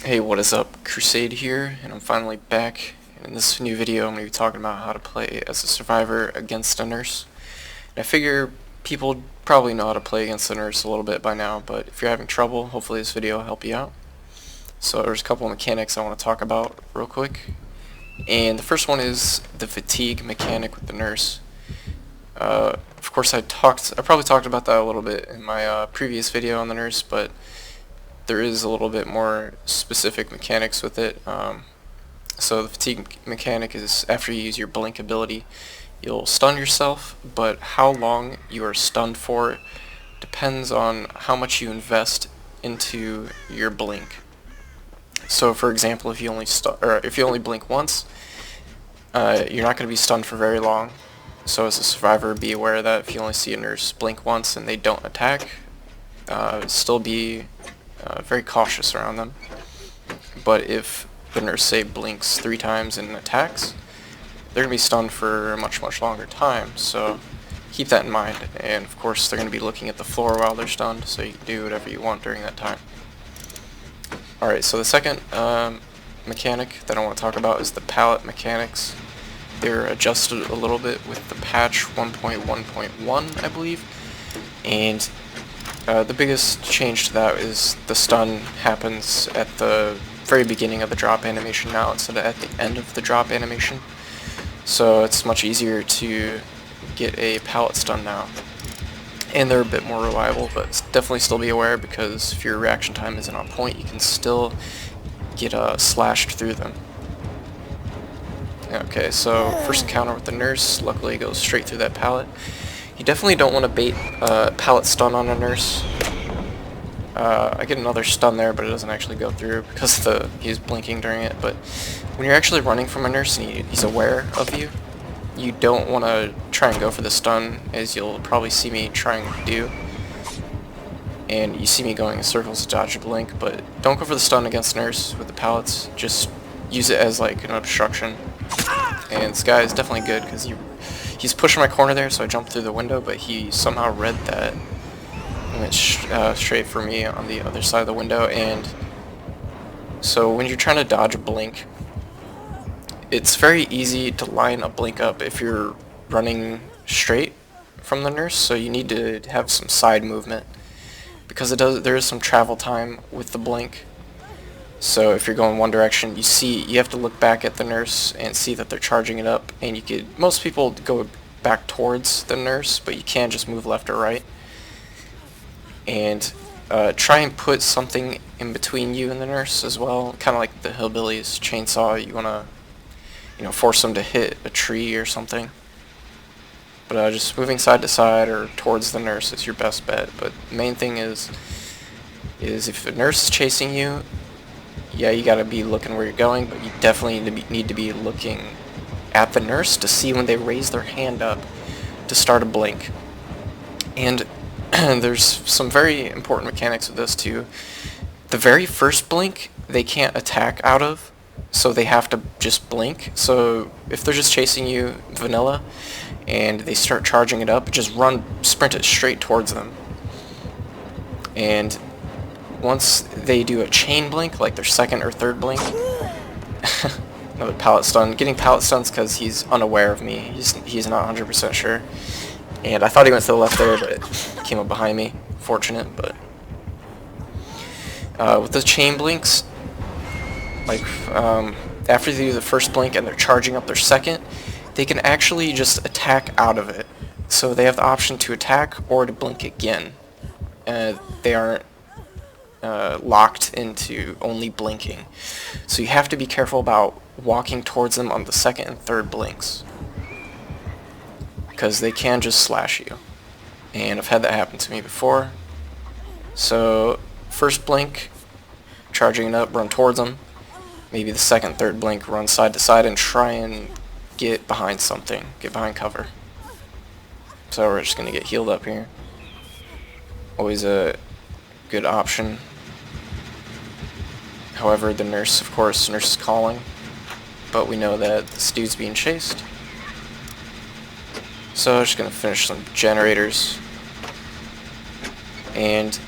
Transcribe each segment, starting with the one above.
Hey, what is up? Crusade here, and I'm finally back. And in this new video, I'm going to be talking about how to play as a survivor against a nurse. And I figure people probably know how to play against a nurse a little bit by now, but if you're having trouble, hopefully this video will help you out. So there's a couple of mechanics I want to talk about real quick. And the first one is the fatigue mechanic with the nurse. Of course, I probably talked about that a little bit in my previous video on the nurse, but there is a little bit more specific mechanics with it. So the fatigue mechanic is after you use your blink ability, you'll stun yourself, but how long you are stunned for depends on how much you invest into your blink. So for example, if you only blink once, you're not going to be stunned for very long. So as a survivor, be aware that if you only see a nurse blink once and they don't attack, still be very cautious around them. But if the nurse, say, blinks 3 times and attacks, they're going to be stunned for a much longer time, so keep that in mind. And of course they're going to be looking at the floor while they're stunned, so you can do whatever you want during that time. Alright, so the second mechanic that I want to talk about is the pallet mechanics. They're adjusted a little bit with the patch 1.1.1, I believe, and the biggest change to that is the stun happens at the very beginning of the drop animation now instead of at the end of the drop animation. So it's much easier to get a pallet stun now. And they're a bit more reliable, but definitely still be aware, because if your reaction time isn't on point, you can still get slashed through them. Okay, so first encounter with the nurse, luckily it goes straight through that pallet. You definitely don't want to bait pallet stun on a nurse. I get another stun there, but it doesn't actually go through because he's blinking during it. But when you're actually running from a nurse and he's aware of you, you don't want to try and go for the stun, as you'll probably see me trying to do. And you see me going in circles to dodge a blink, but don't go for the stun against nurse with the pallets. Just use it as like an obstruction. And this guy is definitely good because he's pushing my corner there, so I jumped through the window, but he somehow read that and went straight for me on the other side of the window. And so when you're trying to dodge a blink, it's very easy to line a blink up if you're running straight from the nurse, so you need to have some side movement, because there is some travel time with the blink. So if you're going one direction, you have to look back at the nurse and see that they're charging it up, and most people go back towards the nurse, but you can just move left or right. And try and put something in between you and the nurse as well, kind of like the hillbillies chainsaw. You want to, force them to hit a tree or something. But just moving side to side or towards the nurse is your best bet. But the main thing is if a nurse is chasing you, yeah, you gotta be looking where you're going, but you definitely need to be looking at the nurse to see when they raise their hand up to start a blink. And there's some very important mechanics with this too. The very first blink they can't attack out of, so they have to just blink. So if they're just chasing you vanilla and they start charging it up, just sprint it straight towards them. And once they do a chain blink, like their second or third blink, another pallet stun. Getting pallet stuns because he's unaware of me. He's not 100% sure. And I thought he went to the left there, but it came up behind me. Fortunate, but with the chain blinks, like after they do the first blink and they're charging up their second, they can actually just attack out of it. So they have the option to attack or to blink again. They aren't locked into only blinking. So you have to be careful about walking towards them on the second and third blinks, because they can just slash you. And I've had that happen to me before. So first blink, charging it up, run towards them. Maybe the second, third blink, run side to side and try and get behind something, get behind cover. So we're just going to get healed up here. Always a good option. However, the nurse is calling, but we know that this dude's being chased. So I'm just going to finish some generators. And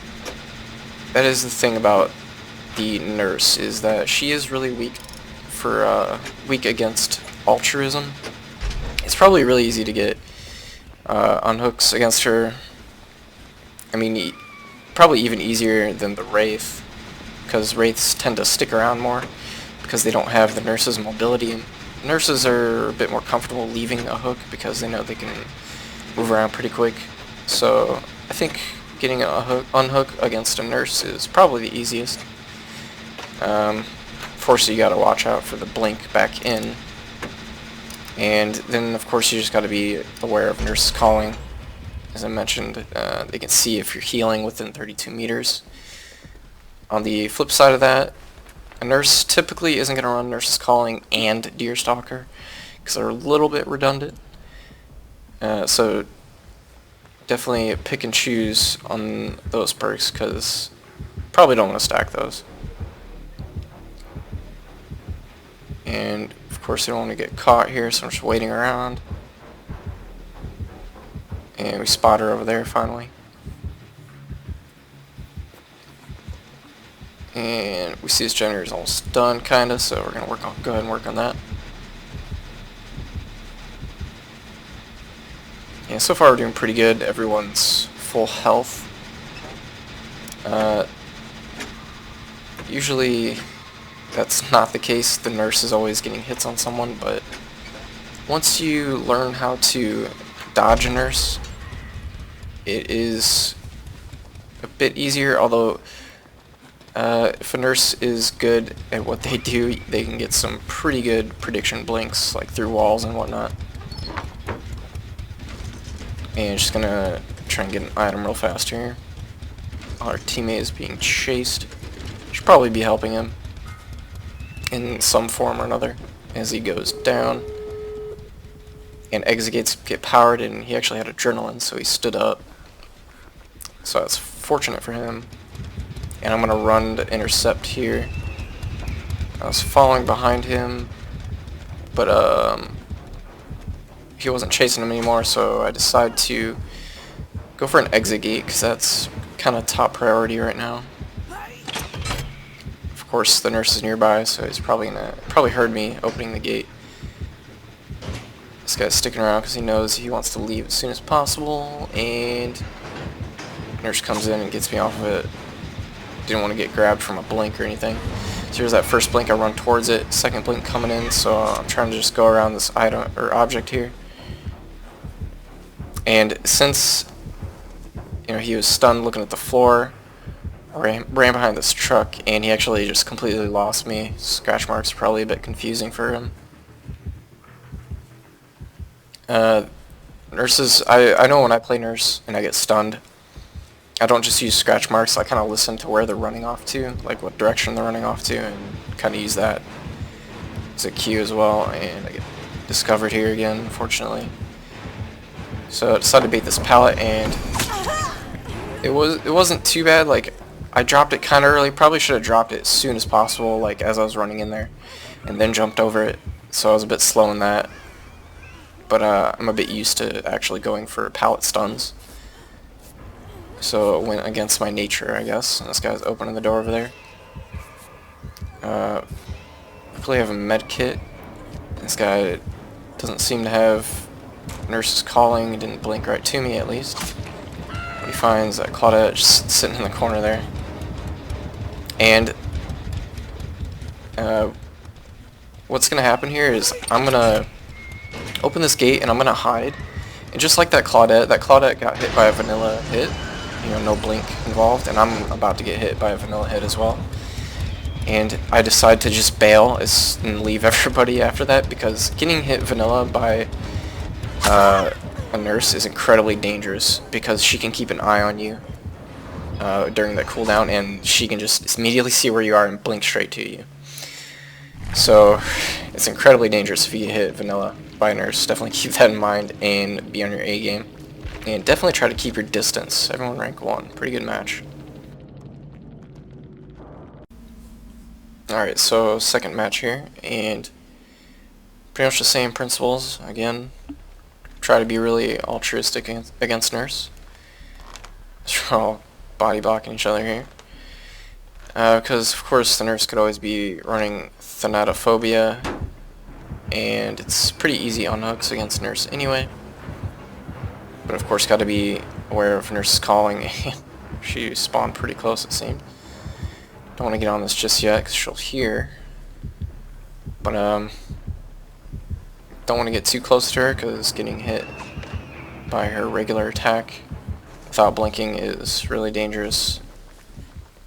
that is the thing about the nurse is that she is really weak against altruism. It's probably really easy to get unhooks against her. I mean, probably even easier than the Wraith, because Wraiths tend to stick around more because they don't have the nurse's mobility. And nurses are a bit more comfortable leaving a hook because they know they can move around pretty quick. So I think getting a unhook against a nurse is probably the easiest. Of course, you gotta watch out for the blink back in. And then, of course, you just gotta be aware of nurses calling. As I mentioned, they can see if you're healing within 32 meters. On the flip side of that, a nurse typically isn't gonna run nurses calling and Deerstalker because they're a little bit redundant. So definitely pick and choose on those perks because probably don't want to stack those. And of course they don't want to get caught here, so I'm just waiting around. And we spot her over there finally. And we see this generator is almost done, kinda, so we're gonna go ahead and work on that. Yeah, so far we're doing pretty good. Everyone's full health. Usually that's not the case. The nurse is always getting hits on someone, but once you learn how to dodge a nurse, it is a bit easier, although if a nurse is good at what they do, they can get some pretty good prediction blinks, like through walls and whatnot. And just gonna try and get an item real fast here. Our teammate is being chased. Should probably be helping him in some form or another as he goes down. And exit gates get powered, and he actually had adrenaline, so he stood up. So that's fortunate for him. And I'm gonna run to intercept here. I was following behind him, but he wasn't chasing him anymore, so I decided to go for an exit gate because that's kind of top priority right now. Of course, the nurse is nearby, so he's probably heard me opening the gate. This guy's sticking around because he knows he wants to leave as soon as possible, and nurse comes in and gets me off of it. Didn't want to get grabbed from a blink or anything. So here's that first blink, I run towards it. Second blink coming in, so I'm trying to just go around this item or object here. And since he was stunned looking at the floor, I ran behind this truck, and he actually just completely lost me. Scratch marks are probably a bit confusing for him. Nurses, I know when I play nurse and I get stunned, I don't just use scratch marks, I kind of listen to where they're running off to, like what direction they're running off to, and kind of use that as a cue as well. And I get discovered here again, unfortunately. So I decided to bait this pallet, and it wasn't too bad. Like, I dropped it kind of early. Probably should have dropped it as soon as possible, like as I was running in there, and then jumped over it. So I was a bit slow in that. But I'm a bit used to actually going for pallet stuns. So it went against my nature, I guess. And this guy's opening the door over there. Luckily I have a med kit. This guy doesn't seem to have nurses calling. He didn't blink right to me, at least. He finds Claudette just sitting in the corner there. And what's going to happen here is I'm going to open this gate and I'm going to hide. And just like that Claudette got hit by a vanilla hit. No blink involved, and I'm about to get hit by a vanilla hit as well. And I decide to just bail and leave everybody after that, because getting hit vanilla by a nurse is incredibly dangerous, because she can keep an eye on you during that cooldown, and she can just immediately see where you are and blink straight to you. So it's incredibly dangerous if you get hit vanilla by a nurse. Definitely keep that in mind and be on your A game. And definitely try to keep your distance. Everyone rank 1. Pretty good match. Alright, so second match here, and pretty much the same principles. Again, try to be really altruistic against nurse. So we're all body blocking each other here. Because of course the nurse could always be running thanatophobia, and it's pretty easy unhooks against nurse anyway. But of course got to be aware of nurse's calling. She spawned pretty close, it seemed. Don't want to get on this just yet because she'll hear. But don't want to get too close to her because getting hit by her regular attack without blinking is really dangerous.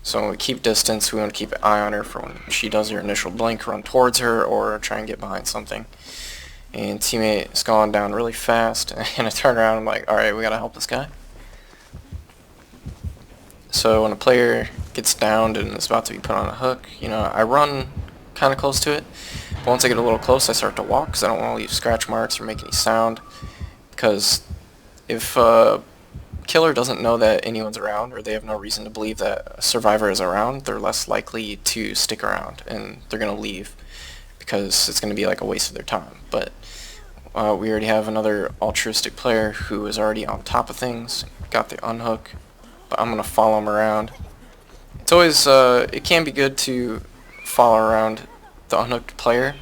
So when we keep distance, we want to keep an eye on her for when she does her initial blink, run towards her, or try and get behind something. And teammate's gone down really fast, and I turn around and I'm like, alright, we gotta help this guy. So when a player gets downed and is about to be put on a hook, you know, I run kind of close to it. But once I get a little close, I start to walk because I don't want to leave scratch marks or make any sound. Because if killer doesn't know that anyone's around, or they have no reason to believe that a survivor is around, they're less likely to stick around, and they're going to leave because it's going to be like a waste of their time. But we already have another altruistic player who is already on top of things, got the unhook, but I'm going to follow him around. It's always, it can be good to follow around the unhooked player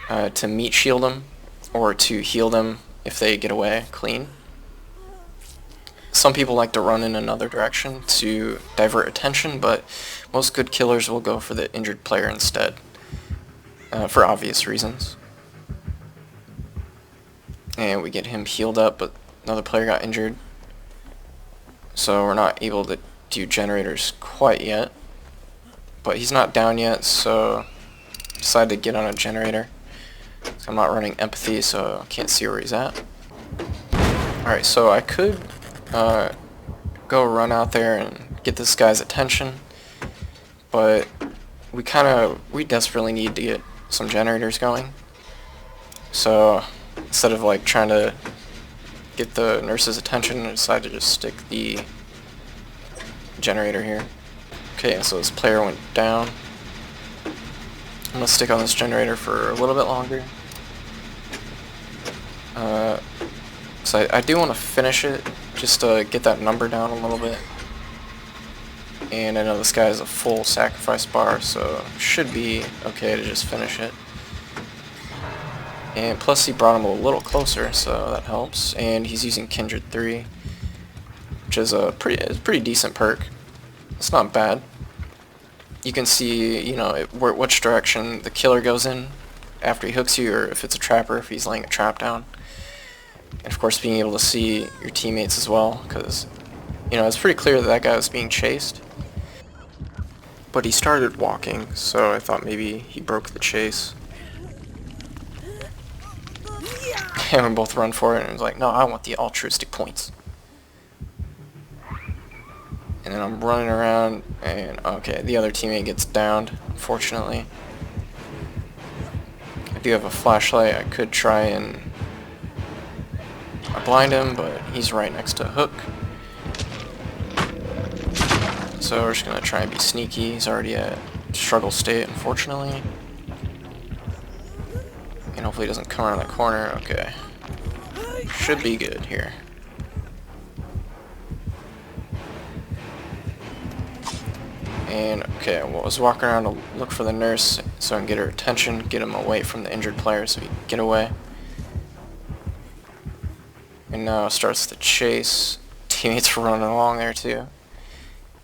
to meat shield them, or to heal them if they get away clean. Some people like to run in another direction to divert attention, but most good killers will go for the injured player instead, for obvious reasons. And we get him healed up, but another player got injured, so we're not able to do generators quite yet. But he's not down yet, so I decided to get on a generator. So I'm not running empathy, so I can't see where he's at. Alright, so I could go run out there and get this guy's attention, but we desperately need to get some generators going. So instead of like trying to get the nurse's attention, I decided to just stick the generator here. Okay, so this player went down. I'm gonna stick on this generator for a little bit longer. So I do want to finish it, just to get that number down a little bit. And I know this guy has a full sacrifice bar, so should be okay to just finish it. And plus he brought him a little closer, so that helps. And he's using Kindred 3, which is a pretty decent perk. It's not bad. You can see, you know, which direction the killer goes in after he hooks you, or if it's a trapper, if he's laying a trap down. And of course being able to see your teammates as well, because, you know, it's pretty clear that that guy was being chased. But he started walking, so I thought maybe he broke the chase. And we both run for it, and it was like, no, I want the altruistic points. And then I'm running around, and okay, the other teammate gets downed, unfortunately. I do have a flashlight. I could try and blind him, but he's right next to a hook. So we're just going to try and be sneaky. He's already at struggle state, unfortunately. And hopefully he doesn't come around the corner. Okay. Should be good here. And okay, well, I was walking around to look for the nurse so I can get her attention, get him away from the injured player so he can get away. And now starts the chase. Teammates running along there too.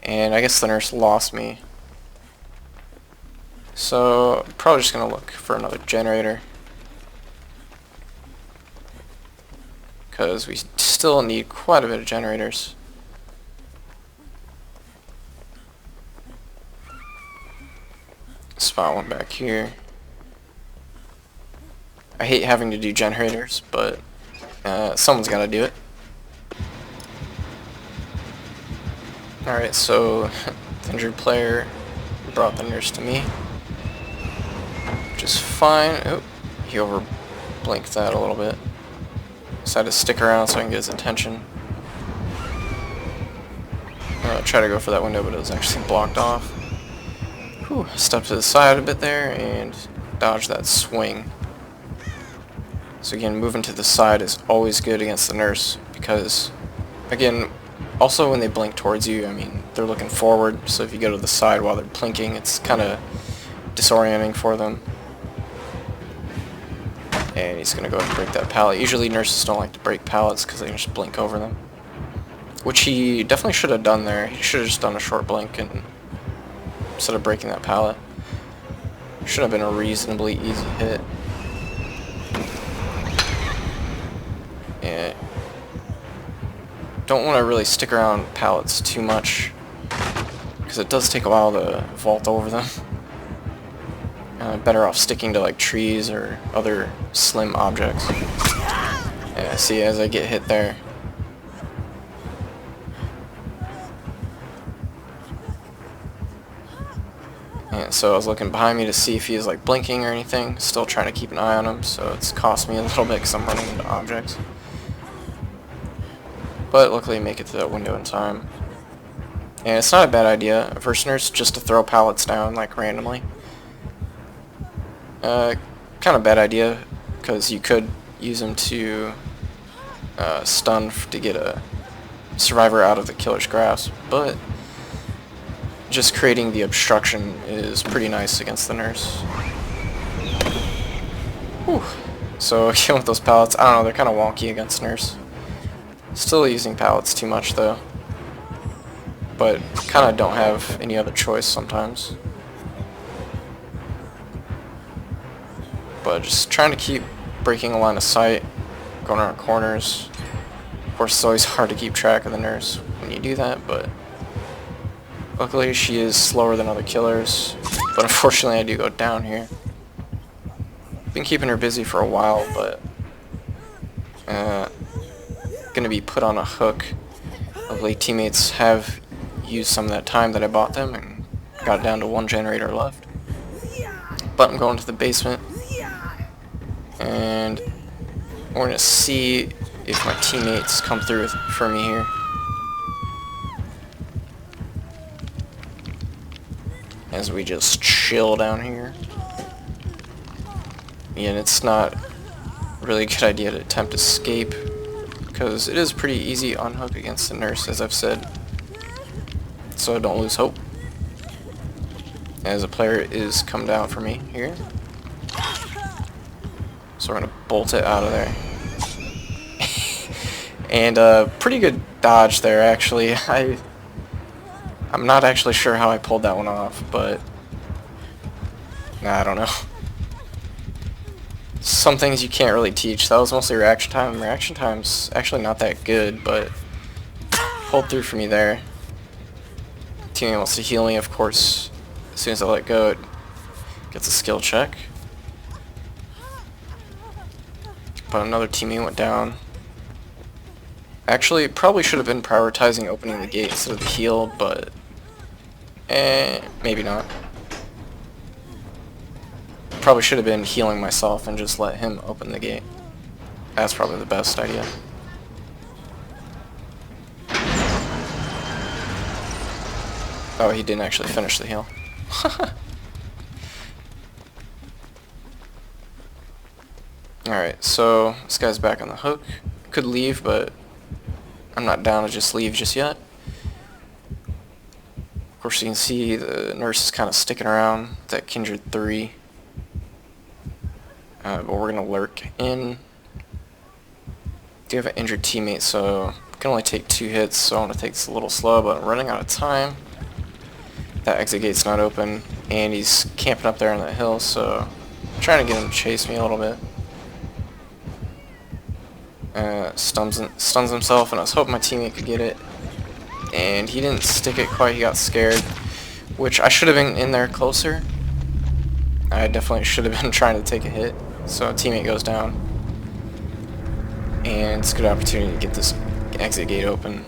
And I guess the nurse lost me. So I'm probably just gonna look for another generator, because we still need quite a bit of generators. Spot one back here. I hate having to do generators, but someone's got to do it. Alright, so the injured player brought the nurse to me, which is fine. Oh, he overblinked that a little bit. Decided to stick around so I can get his attention. Try to go for that window, but it was actually blocked off. Whew, stepped to the side a bit there and dodged that swing. So again, moving to the side is always good against the nurse because, again, Also, when they blink towards you, I mean, they're looking forward, so if you go to the side while they're blinking, it's kind of disorienting for them. And he's going to go ahead and break that pallet. Usually nurses don't like to break pallets because they can just blink over them. Which he definitely should have done there. He should have just done a short blink and instead of breaking that pallet. Should have been a reasonably easy hit. Yeah. Don't want to really stick around pallets too much because it does take a while to vault over them. Better off sticking to like trees or other slim objects. Yeah, see, as I get hit there. Yeah, so I was looking behind me to see if he is like blinking or anything. Still trying to keep an eye on him, so it's cost me a little bit because I'm running into objects. But luckily make it to that window in time. And it's not a bad idea, first nurse, just to throw pallets down like randomly. Kind of bad idea, because you could use them to stun to get a survivor out of the killer's grasp, but just creating the obstruction is pretty nice against the nurse. Whew. So killing with those pallets, I don't know, they're kind of wonky against nurse. Still using pallets too much though, but kind of don't have any other choice sometimes. But just trying to keep breaking a line of sight, going around corners. Of course, it's always hard to keep track of the nurse when you do that, but luckily she is slower than other killers. But unfortunately, I do go down here. Been keeping her busy for a while, but gonna be put on a hook. Luckily, teammates have used some of that time that I bought them and got it down to one generator left. But I'm going to the basement. And we're going to see if my teammates come through for me here. As we just chill down here. And it's not really a good idea to attempt escape, because it is pretty easy unhook against the nurse, as I've said. So don't lose hope. As a player is come down for me here. So we're going to bolt it out of there. And pretty good dodge there, actually. I'm not actually sure how I pulled that one off, but I don't know. Some things you can't really teach. That was mostly reaction time. Reaction time's actually not that good, but pulled through for me there. Teammate wants to heal me, of course. As soon as I let go, it gets a skill check. But another teammate went down. Actually, probably should have been prioritizing opening the gate instead of the heal, but maybe not. Probably should have been healing myself and just let him open the gate. That's probably the best idea. Oh, he didn't actually finish the heal. Alright, so this guy's back on the hook. Could leave, but I'm not down to just leave just yet. Of course, you can see the nurse is kind of sticking around with that Kindred 3. But we're going to lurk in. Do have an injured teammate, so I can only take 2 hits, so I want to take this a little slow, but I'm running out of time. That exit gate's not open, and he's camping up there on that hill, so I'm trying to get him to chase me a little bit. Stuns himself, and I was hoping my teammate could get it. And he didn't stick it quite, he got scared. Which I should have been in there closer. I definitely should have been trying to take a hit. So a teammate goes down. And it's a good opportunity to get this exit gate open.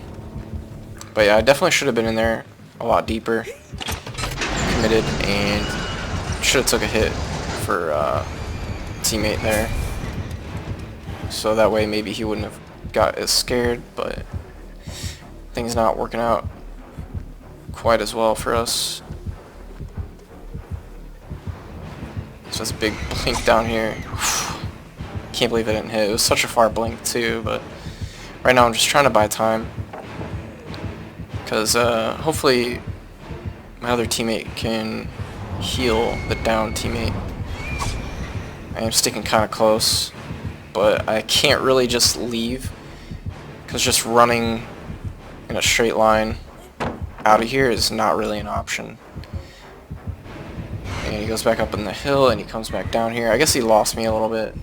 But yeah, I definitely should have been in there a lot deeper. Committed, and should have took a hit for teammate there. So that way maybe he wouldn't have got as scared, but things not working out quite as well for us. So it's a big blink down here. Can't believe I didn't hit. It was such a far blink too, but right now I'm just trying to buy time. because hopefully my other teammate can heal the down teammate. I am sticking kind of close, but I can't really just leave, because just running in a straight line out of here is not really an option. And he goes back up on the hill, and he comes back down here. I guess he lost me a little bit,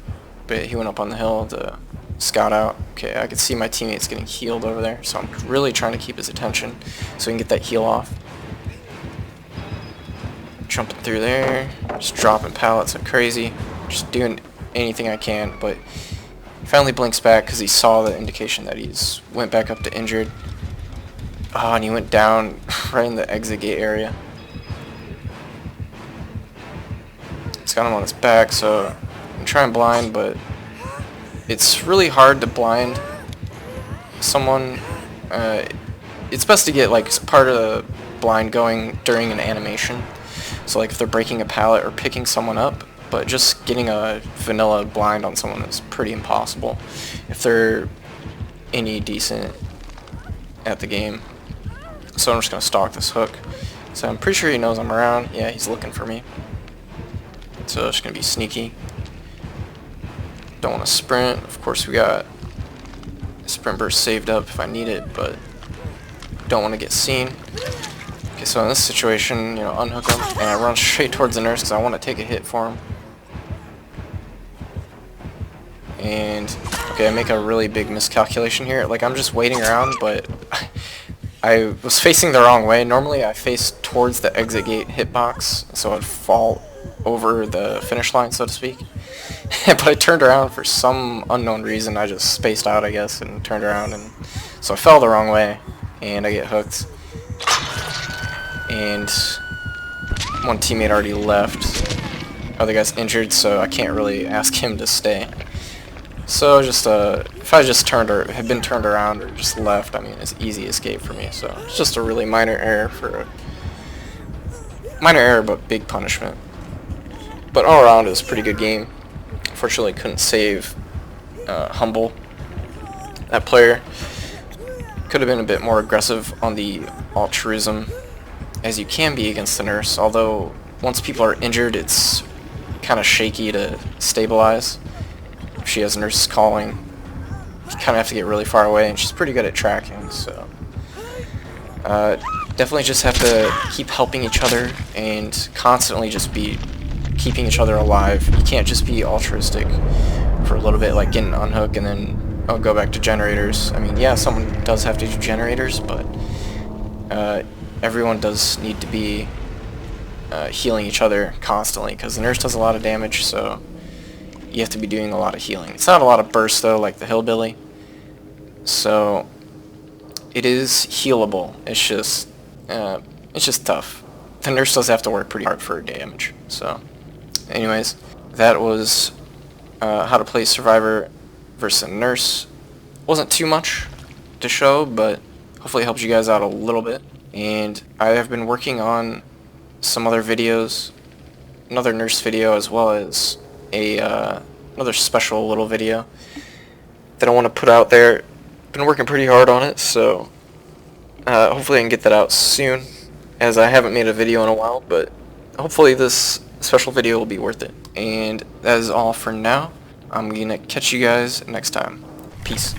but he went up on the hill to scout out. Okay, I can see my teammates getting healed over there, so I'm really trying to keep his attention so we can get that heal off. Jumping through there, just dropping pallets like crazy, just doing anything I can, but he finally blinks back because he saw the indication that he's went back up to injured. Oh, and he went down right in the exit gate area. It's got him on his back, so I'm trying blind, but it's really hard to blind someone. It's best to get like part of the blind going during an animation. So like if they're breaking a pallet or picking someone up, but just getting a vanilla blind on someone is pretty impossible if they're any decent at the game. So I'm just going to stalk this hook. So I'm pretty sure he knows I'm around. Yeah, he's looking for me. So it's going to be sneaky. Don't want to sprint. Of course we got sprint burst saved up if I need it, but don't want to get seen. Okay, so in this situation, you know, unhook him, and I run straight towards the nurse because I want to take a hit for him. And, okay, I make a really big miscalculation here. Like, I'm just waiting around, but I was facing the wrong way. Normally I face towards the exit gate hitbox, so I'd fall over the finish line, so to speak. But I turned around for some unknown reason. I just spaced out, I guess, and turned around, and so I fell the wrong way, and I get hooked. And one teammate already left. Other guy's injured, so I can't really ask him to stay. So just if I just turned or had been turned around or just left, I mean, it's easy escape for me. So it's just a really minor error but big punishment. But all around, it was a pretty good game. Unfortunately, couldn't save Humble. That player could have been a bit more aggressive on the Altruism, as you can be against the nurse, although once people are injured it's kind of shaky to stabilize. If she has nurses calling, you kind of have to get really far away, and she's pretty good at tracking, so definitely just have to keep helping each other and constantly just be keeping each other alive. You can't just be altruistic for a little bit, like getting unhook and then I'll go back to generators. I mean, yeah, someone does have to do generators, but everyone does need to be healing each other constantly, because the nurse does a lot of damage, so you have to be doing a lot of healing. It's not a lot of bursts though, like the hillbilly, so it is healable. It's just tough. The nurse does have to work pretty hard for her damage. So anyways, that was how to play Survivor versus a nurse. Wasn't too much to show, but hopefully it helps you guys out a little bit. And I have been working on some other videos, another nurse video, as well as another special little video that I want to put out there. Been working pretty hard on it, so hopefully I can get that out soon, as I haven't made a video in a while, but hopefully this special video will be worth it. And that is all for now. I'm gonna catch you guys next time. Peace.